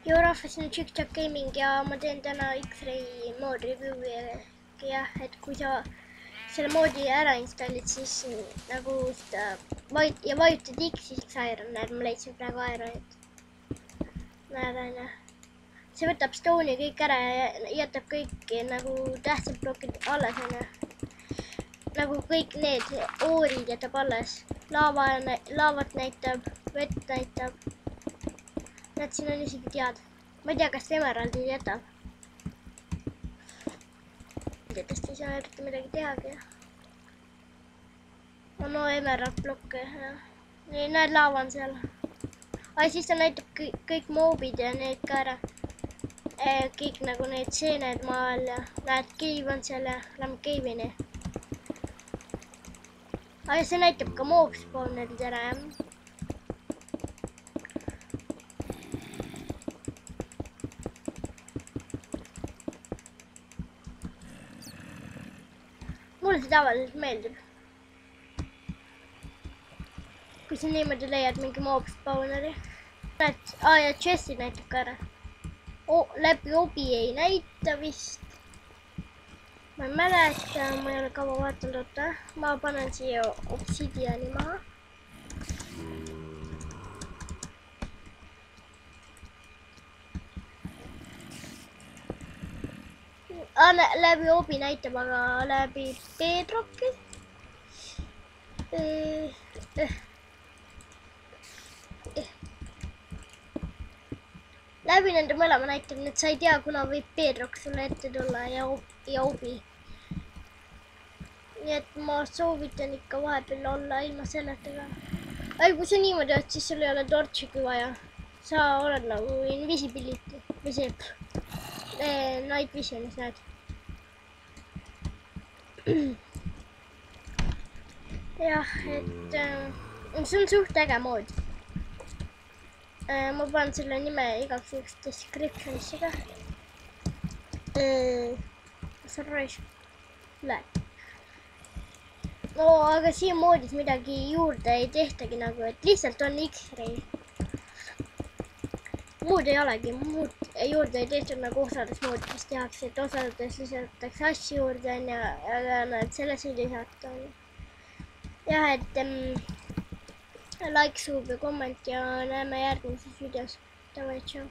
Joo, rahvas, siin on TikTok Gaming ja ma teen täna X-Ray mood review'i jah, et kui sa selle moodi ära installid, siis nagu seda vajutad X, siis Iron, näed, ma leidsin praegu Ironit. Näed, onju. See võtab stone'i kõik ära ja jätab kõik nagu tähtsad plokid alles, onju. Nagu kõik need oorid jätab alles. Laavat näitab, vett näitab. Näed, siin on isegi tead. Ma ei tea, kas Emeraldi jätab. Nendest ei saa eriti midagi tehagi. No Emerald blokke, jah. Nii, näed, laava on seal. Ai, siis ta näitab kõik moobid ja need ka ära. Kõik nagu need seened maal ja näed, cave on seal ja lähme cave'ini. Ai, see näitab ka mob spawnerid ära, jah. Mulle see tavaliselt meeldib. Kui sa niimoodi leiad mingi mob spawneri. Näed, ja chest'i näitab ka ära. Läbi obi ei näita vist. Ma ei mäleta, ma ei ole kaua vaatanud, oota. Ma panen siia obsidiani maha. Läbi obi näitab, aga läbi bedrocki. Läbi nende mõlema näitab, et sa ei tea, kuna võib bedrock sulle ette tulla ja obi. Nii et ma soovitan ikka vahepeal olla ilma selletega. Ai, kui sa niimoodi oled, siis sul ei ole torchigi vaja. Sa oled nagu invisibility või see night visionis, näed. Jah, et see on suht äge mood. Ma panen selle nime igaks juhuks descriptionisse ka. See on raisk üle. No, aga siia moodis midagi juurde ei tehtagi nagu, et lihtsalt on X-Ray. Muud ei olegi, muud juurde ei tehtud nagu osades moodides tehakse, et osades lisatakse asju juurde ja näed, selles ei lisata. Jah, et like, sub ja komment ja näeme järgmises videos. Davai, tšau.